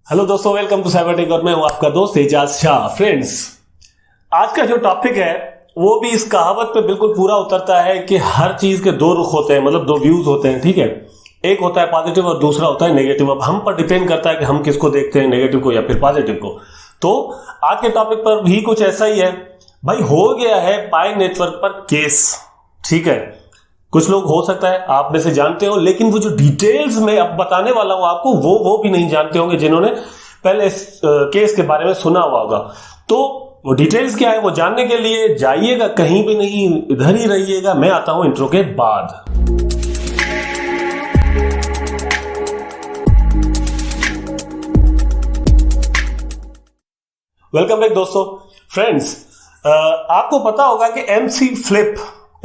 Hello दोस्तों, welcome to cyber tech और मैं हूं आपका दोस्त एजाज शाह। फ्रेंड्स, आज का जो टॉपिक है वो भी इस कहावत पे बिल्कुल पूरा उतरता है कि हर चीज के दो रुख होते हैं, मतलब दो व्यूज होते हैं। ठीक है, एक होता है पॉजिटिव और दूसरा होता है नेगेटिव। अब हम पर डिपेंड करता है कि हम किसको देखते हैं, नेगेटिव को या फिर पॉजिटिव को। तो आज के टॉपिक पर भी कुछ ऐसा ही है भाई। हो गया है पाई नेटवर्क पर केस। ठीक है, कुछ लोग हो सकता है आप में से जानते हो, लेकिन वो जो डिटेल्स में अब बताने वाला हूं आपको वो भी नहीं जानते होंगे जिन्होंने पहले इस केस के बारे में सुना हुआ होगा। तो वो डिटेल्स क्या है वो जानने के लिए जाइएगा कहीं भी नहीं, इधर ही रहिएगा। मैं आता हूं इंट्रो के बाद। वेलकम बैक दोस्तों। फ्रेंड्स, आपको पता होगा कि एमसी फ्लिप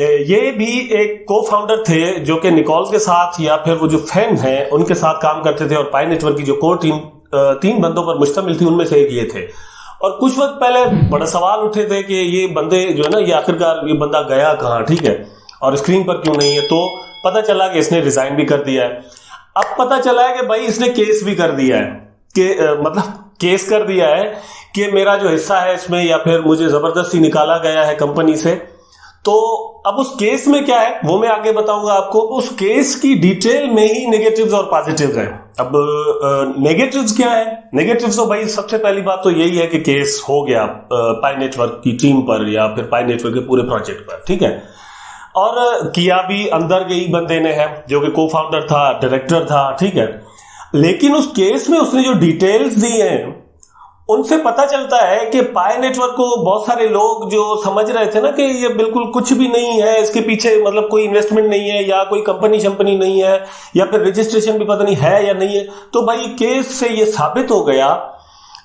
ये भी एक को फाउंडर थे जो कि निकोल्स के साथ या फिर वो जो फैन है उनके साथ काम करते थे। और पाई नेटवर्क की जो कोर टीम 3 बंदों पर मुश्तमिल थी, उनमें से एक ये थे। और कुछ वक्त पहले बड़ा सवाल उठे थे कि ये बंदे जो है ना, ये आखिरकार ये बंदा गया कहाँ। ठीक है, और स्क्रीन पर क्यों नहीं है। तो पता चला कि इसने रिजाइन भी कर दिया है। अब पता चला है कि भाई इसने केस भी कर दिया है कि मतलब केस कर दिया है कि मेरा जो हिस्सा है इसमें, या फिर मुझे जबरदस्ती निकाला गया है कंपनी से। तो अब उस केस में क्या है वो मैं आगे बताऊंगा आपको। उस केस की डिटेल में ही नेगेटिव्स और पॉजिटिव्स हैं। अब नेगेटिव्स क्या है? नेगेटिव्स तो भाई सबसे पहली बात तो यही है कि केस हो गया पाई नेटवर्क की टीम पर या फिर पाई नेटवर्क के पूरे प्रोजेक्ट पर। ठीक है, और किया भी अंदर के ही बंदे ने है जो कि को फाउंडर था, डायरेक्टर था। ठीक है, लेकिन उस केस में उसने जो डिटेल्स दी हैं उनसे पता चलता है कि पाई नेटवर्क को बहुत सारे लोग जो समझ रहे थे ना कि ये बिल्कुल कुछ भी नहीं है, इसके पीछे मतलब कोई इन्वेस्टमेंट नहीं है या कोई कंपनी शंपनी नहीं है या फिर रजिस्ट्रेशन भी पता नहीं है या नहीं है। तो भाई केस से ये साबित हो गया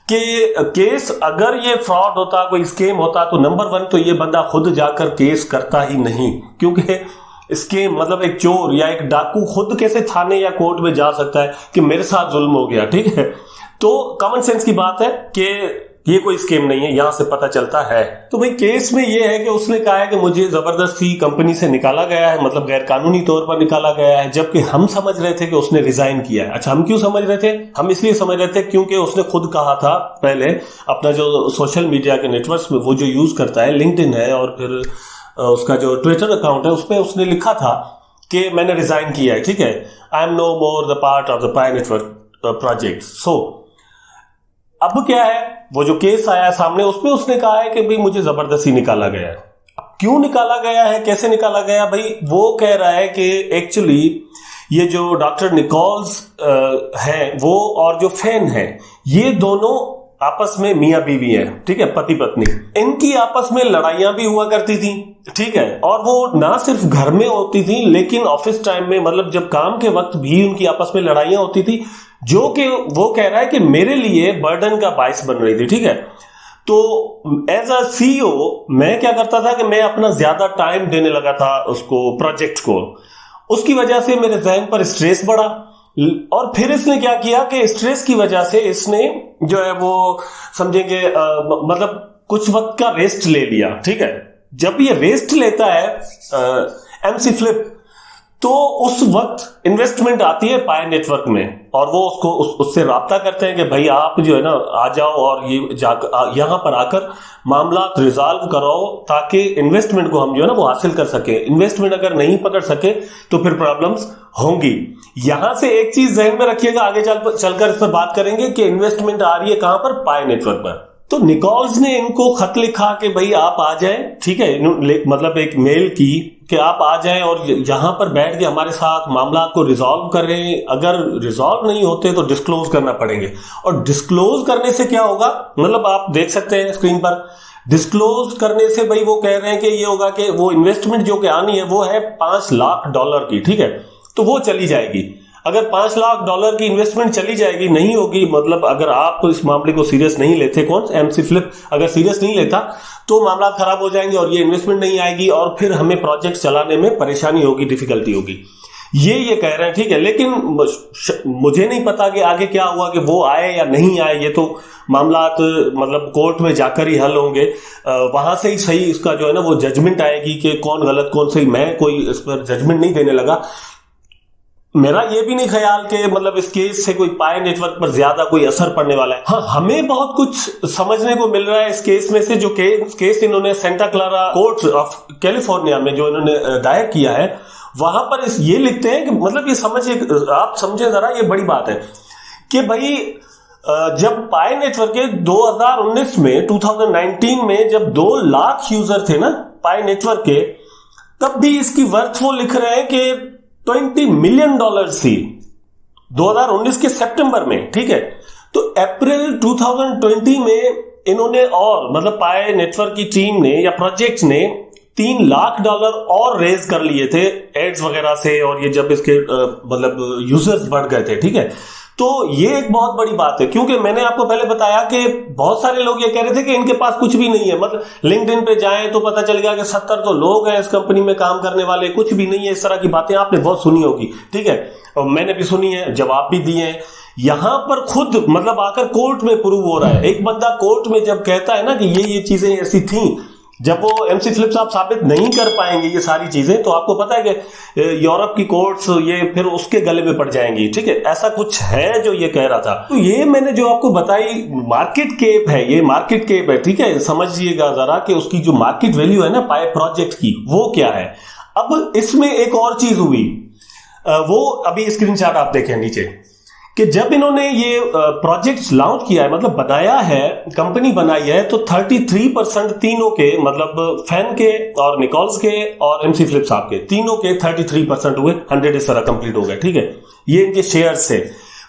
कि केस अगर ये फ्रॉड होता, कोई स्कैम होता, तो नंबर 1 तो ये बंदा खुद जाकर केस करता ही नहीं। क्योंकि स्कैम मतलब एक चोर या एक डाकू खुद कैसे थाने या कोर्ट में जा सकता है कि मेरे साथ जुल्म हो गया। ठीक है, तो कॉमन सेंस की बात है कि ये कोई स्कीम नहीं है, यहां से पता चलता है। तो भाई केस में ये है कि उसने कहा है कि मुझे जबरदस्ती कंपनी से निकाला गया है, मतलब गैर कानूनी तौर पर निकाला गया है, जबकि हम समझ रहे थे कि उसने रिजाइन किया है। अच्छा, हम क्यों समझ रहे थे? हम इसलिए समझ रहे थे क्योंकि उसने खुद कहा था पहले अपना जो सोशल मीडिया के नेटवर्क्स में वो जो यूज करता है, लिंक्डइन है और फिर उसका जो ट्विटर अकाउंट है, उसपे उसने लिखा था कि मैंने रिजाइन किया है। ठीक है, I am no more the part of the Pi network project. So अब क्या है, वो जो केस आया सामने उसमें उसने कहा है कि भाई मुझे जबरदस्ती निकाला गया है। क्यों निकाला गया है, कैसे निकाला गया? भाई वो कह रहा है कि एक्चुअली ये जो डॉक्टर निकोल्स है वो और जो फैन है, ये दोनों आपस में मियां बीवी है। ठीक है, पति पत्नी। इनकी आपस में लड़ाइयां भी हुआ करती थी। ठीक है, और वो ना सिर्फ घर में होती थी लेकिन ऑफिस टाइम में, मतलब जब काम के वक्त भी उनकी आपस में लड़ाइयां होती थी, जो कि वो कह रहा है कि मेरे लिए बर्डन का बाइस बन रही थी। ठीक है, तो एज अ सीईओ मैं क्या करता था कि मैं अपना ज्यादा टाइम देने लगा था उसको, प्रोजेक्ट को। उसकी वजह से मेरे जहन पर स्ट्रेस बढ़ा। और फिर इसने क्या किया कि स्ट्रेस की वजह से इसने जो है वो समझेंगे मतलब कुछ वक्त का रेस्ट ले लिया। ठीक है, जब ये रेस्ट लेता है एमसी फ्लिप, तो उस वक्त इन्वेस्टमेंट आती है पाई नेटवर्क में और वो उसको उससे राब्ता करते हैं कि भाई आप जो है ना आ जाओ और ये यहां पर आकर मामला रिजॉल्व कराओ ताकि इन्वेस्टमेंट को हम जो है ना वो हासिल कर सके। इन्वेस्टमेंट अगर नहीं पकड़ सके तो फिर प्रॉब्लम्स होंगी। यहां से एक चीज जहन में रखिएगा, आगे चलकर इस पर बात करेंगे कि इन्वेस्टमेंट आ रही है कहां पर, पाई नेटवर्क पर। तो निकोल्स ने इनको खत लिखा कि भाई आप आ जाएं। ठीक है, मतलब एक मेल की कि आप आ जाएं और यहां पर बैठ के हमारे साथ मामला को रिजॉल्व करें। अगर रिजॉल्व नहीं होते तो डिस्क्लोज करना पड़ेंगे। और डिस्क्लोज करने से क्या होगा, मतलब आप देख सकते हैं स्क्रीन पर, डिस्क्लोज करने से भाई वो कह रहे हैं कि ये होगा कि वो इन्वेस्टमेंट जो कि आनी है वो है $5 लाख की। ठीक है, तो वो चली जाएगी। अगर $5 लाख की इन्वेस्टमेंट चली जाएगी, नहीं होगी, मतलब अगर आप इस मामले को सीरियस नहीं लेते, कौन एमसी फ्लिप अगर सीरियस नहीं लेता तो मामला खराब हो जाएंगे और ये इन्वेस्टमेंट नहीं आएगी और फिर हमें प्रोजेक्ट चलाने में परेशानी होगी, डिफिकल्टी होगी। ये कह रहे हैं। ठीक है, लेकिन मुझे नहीं पता कि आगे क्या हुआ, कि वो आए या नहीं आए। ये तो मामला मतलब कोर्ट में जाकर ही हल होंगे। वहां से ही सही इसका जो है ना वो जजमेंट आएगी कि कौन गलत कौन सही। मैं कोई इस पर जजमेंट नहीं देने लगा। मेरा ये भी नहीं ख्याल कि मतलब इस केस से कोई पाए नेटवर्क पर ज्यादा कोई असर पड़ने वाला है। हाँ, हमें बहुत कुछ समझने को मिल रहा है इस केस में से, जो केस इन्होंने Santa Clara court of California में जो इन्होंने दायर किया है, वहां पर ये लिखते हैं कि मतलब ये समझिए, आप समझे जरा, ये बड़ी बात है कि भाई जब पाए नेटवर्क के 2019 में जब 2 लाख यूजर थे ना पाए नेटवर्क के, तब भी इसकी वर्थ वो लिख रहे हैं कि $20 मिलियन थी 2019 के सितंबर में, ठीक है। तो अप्रैल 2020 में इन्होंने और मतलब पाए नेटवर्क की टीम ने या प्रोजेक्ट ने $3 लाख और रेज कर लिए थे एड्स वगैरह से, और ये जब इसके मतलब यूजर्स बढ़ गए थे, ठीक है। तो ये एक बहुत बड़ी बात है, क्योंकि मैंने आपको पहले बताया कि बहुत सारे लोग ये कह रहे थे कि इनके पास कुछ भी नहीं है, मतलब लिंक्डइन पे जाएं तो पता चल गया कि 70 तो लोग हैं इस कंपनी में काम करने वाले, कुछ भी नहीं है। इस तरह की बातें आपने बहुत सुनी होगी, ठीक है, और मैंने भी सुनी है, जवाब भी दिए हैं। यहां पर खुद मतलब आकर कोर्ट में प्रूव हो रहा है। एक बंदा कोर्ट में जब कहता है ना कि ये चीजें ऐसी थी, जब वो एमसी फ्लिप साहब साबित नहीं कर पाएंगे ये सारी चीजें, तो आपको पता है कि यूरोप की कोर्ट्स ये फिर उसके गले में पड़ जाएंगी, ठीक है। ऐसा कुछ है जो ये कह रहा था। तो ये मैंने जो आपको बताई मार्केट कैप है, ये मार्केट कैप है, ठीक है। समझिएगा जरा कि उसकी जो मार्केट वैल्यू है ना पाए प्रोजेक्ट की, वो क्या है। अब इसमें एक और चीज हुई, वो अभी स्क्रीनशॉट आप देखें नीचे, कि जब इन्होंने ये प्रोजेक्ट लॉन्च किया है, मतलब बनाया है, कंपनी बनाई है, तो 33% तीनों के, मतलब फैन के और निकोल्स के और एमसी फ्लिप साहब के, तीनों के 33% हुए, 100 इस तरह कंप्लीट हो गए, ठीक है। ये इनके शेयर से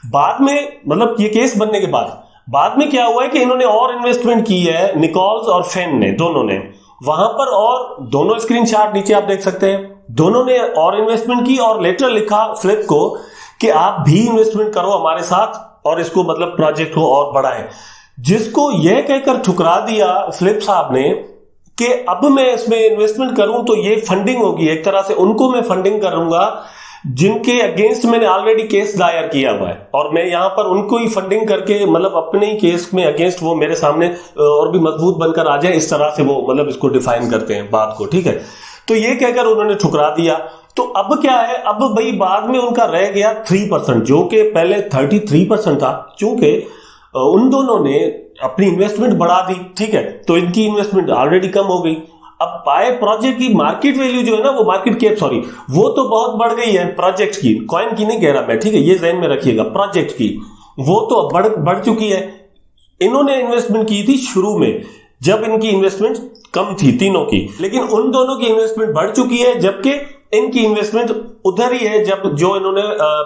बाद में, मतलब ये केस बनने के बाद में क्या हुआ है कि इन्होंने और इन्वेस्टमेंट की है, निकोल्स और फैन ने, दोनों ने वहां पर, और दोनों स्क्रीनशॉट नीचे आप देख सकते हैं, दोनों ने और इन्वेस्टमेंट की और लेटर लिखा फ्लिप को कि आप भी इन्वेस्टमेंट करो हमारे साथ और इसको मतलब प्रोजेक्ट को और बढ़ाएं। जिसको यह कहकर ठुकरा दिया फ्लिप साहब ने कि अब मैं इसमें इन्वेस्टमेंट करूं तो ये फंडिंग होगी, एक तरह से उनको मैं फंडिंग करूंगा जिनके अगेंस्ट मैंने ऑलरेडी केस दायर किया हुआ है, और मैं यहां पर उनको ही फंडिंग करके मतलब अपने ही केस में अगेंस्ट वो मेरे सामने और भी मजबूत बनकर आ जाए, इस तरह से वो मतलब इसको डिफाइन करते हैं बात को, ठीक है। तो ये कहकर उन्होंने ठुकरा दिया। तो अब क्या है, अब भाई बाद में उनका रह गया 3%, जो कि पहले 33% था, चूंकि उन दोनों ने अपनी इन्वेस्टमेंट बढ़ा दी, ठीक है, तो इनकी इन्वेस्टमेंट ऑलरेडी कम हो गई। अब पाए प्रोजेक्ट की मार्केट वैल्यू जो है ना, वो मार्केट कैप सॉरी, वो तो बहुत बढ़ गई है प्रोजेक्ट की, कॉइन की नहीं कह रहा मैं, ठीक है, ये ध्यान में रखिएगा, प्रोजेक्ट की वो तो बढ़ चुकी है। इन्होंने इन्वेस्टमेंट की थी शुरू में जब इनकी इन्वेस्टमेंट कम थी तीनों की, लेकिन उन दोनों की इन्वेस्टमेंट बढ़ चुकी है, जबकि इनकी इन्वेस्टमेंट उधर ही है जब जो इन्होंने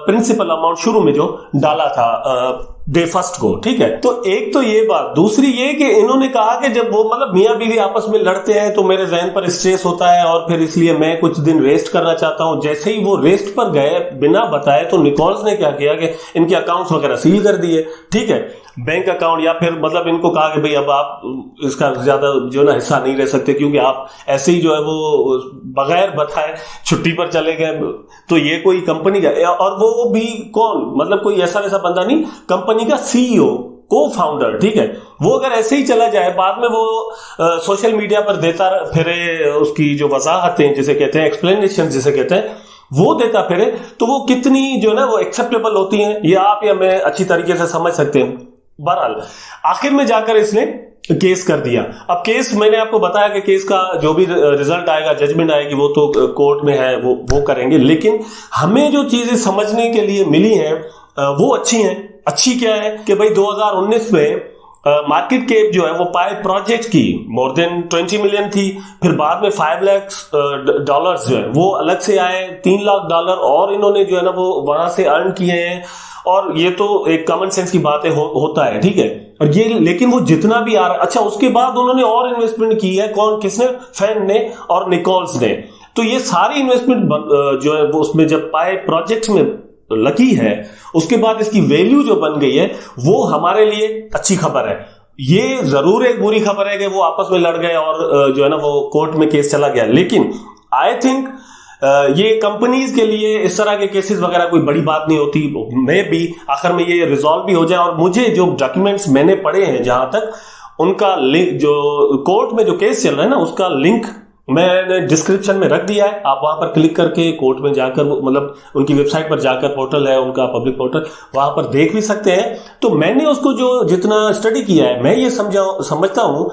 प्रिंसिपल अमाउंट शुरू में जो डाला था डे फर्स्ट को, ठीक है। तो एक तो ये बात, दूसरी ये कि इन्होंने कहा कि जब वो मतलब मियां बीवी आपस में लड़ते हैं तो मेरे जहन पर स्ट्रेस होता है और फिर इसलिए मैं कुछ दिन रेस्ट करना चाहता हूं। जैसे ही वो रेस्ट पर गए बिना बताए, तो निकोल्स ने क्या किया कि इनके अकाउंट्स वगैरह सील कर दिए, ठीक है, बैंक अकाउंट, या फिर मतलब इनको कहा कि भाई अब आप इसका ज्यादा जो ना हिस्सा नहीं ले सकते, क्योंकि आप ऐसे ही जो है वो बगैर बताए छुट्टी पर चले गए। तो ये कोई कंपनी का, और वो भी कौन, मतलब कोई ऐसा वैसा बंदा नहीं, कंपनी का सीईओ, को फाउंडर, ठीक है। वो अगर ऐसे ही चला जाए, बाद में वो सोशल मीडिया पर देता फिरे उसकी जो वजाहतें जिसे कहते हैं, एक्सप्लेनेशन जिसे कहते हैं, वो देता फिरे, तो वो कितनी जो ना वो एक्सेप्टेबल होती हैं, ये आप या मैं अच्छी तरीके से समझ सकते हैं। बहरहाल आखिर में जाकर इसने केस कर दिया। अब केस मैंने आपको बताया कि केस का जो भी रिजल्ट आएगा, जजमेंट आएगी, वो तो कोर्ट में है, वो करेंगे, लेकिन हमें जो चीजें समझने के लिए मिली हैं वो अच्छी हैं। अच्छी क्या है कि भाई 2019 में मार्केट कैप जो है वो पाए प्रोजेक्ट की मोर देन 20 मिलियन थी, फिर बाद में $5 लाख जो है वो अलग से आए, $3 लाख और इन्होंने जो है ना वो वहां से अर्न किए हैं, और ये तो एक कॉमन सेंस की बात है, होता है, ठीक है। और ये लेकिन वो जितना भी आ रहा है, अच्छा उसके बाद उन्होंने और इन्वेस्टमेंट की है, कौन, किसने, फैन ने और निकोल्स ने। तो ये सारी इन्वेस्टमेंट जो है वो उसमें जब पाए प्रोजेक्ट्स में लगी है, उसके बाद इसकी वैल्यू जो बन गई है, वो हमारे लिए अच्छी खबर है। ये जरूर एक बुरी खबर है कि वो आपस में लड़ गए और जो है ना वो कोर्ट में केस चला गया, लेकिन आई थिंक ये कंपनीज के लिए इस तरह के केसेस वगैरह कोई बड़ी बात नहीं होती। मैं भी आखिर में ये रिजॉल्व भी हो जाए, और मुझे जो डॉक्यूमेंट्स मैंने पढ़े हैं जहां तक, उनका लिंक जो कोर्ट में जो केस चल रहा है ना, उसका लिंक मैंने डिस्क्रिप्शन में रख दिया है, आप वहां पर क्लिक करके कोर्ट में जाकर मतलब उनकी वेबसाइट पर जाकर, पोर्टल है उनका पब्लिक पोर्टल, वहां पर देख भी सकते हैं। तो मैंने उसको जो जितना स्टडी किया है, मैं ये समझता हूं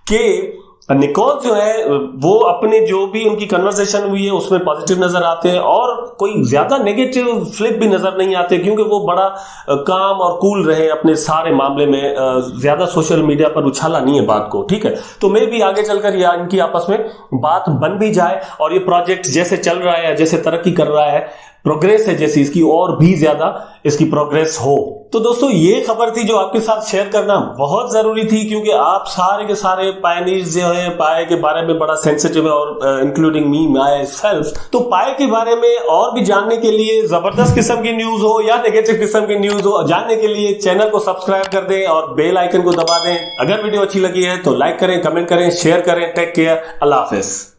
कि निकोल जो है वो अपने जो भी उनकी कन्वर्सेशन हुई है उसमें पॉजिटिव नजर आते हैं और कोई ज्यादा नेगेटिव फ्लिप भी नजर नहीं आते, क्योंकि वो बड़ा काम और कूल रहे अपने सारे मामले में, ज्यादा सोशल मीडिया पर उछाला नहीं है बात को, ठीक है। तो मैं भी आगे चलकर या इनकी आपस में बात बन भी जाए और ये प्रोजेक्ट जैसे चल रहा है, जैसे तरक्की कर रहा है, प्रोग्रेस है जैसी इसकी, और भी ज्यादा इसकी प्रोग्रेस हो। तो दोस्तों ये खबर थी जो आपके साथ शेयर करना बहुत जरूरी थी, क्योंकि आप सारे के सारे पायनियर्स जो हैं पाए के बारे में बड़ा सेंसिटिव है, और इंक्लूडिंग मी माई सेल्फ। तो पाए के बारे में और भी जानने के लिए, जबरदस्त किस्म की न्यूज हो या नेगेटिव किस्म की न्यूज हो, जानने के लिए चैनल को सब्सक्राइब कर दें और बेल आइकन को दबा दें। अगर वीडियो अच्छी लगी है तो लाइक करें, कमेंट करें, शेयर करें। टेक केयर, अल्लाह हाफिज।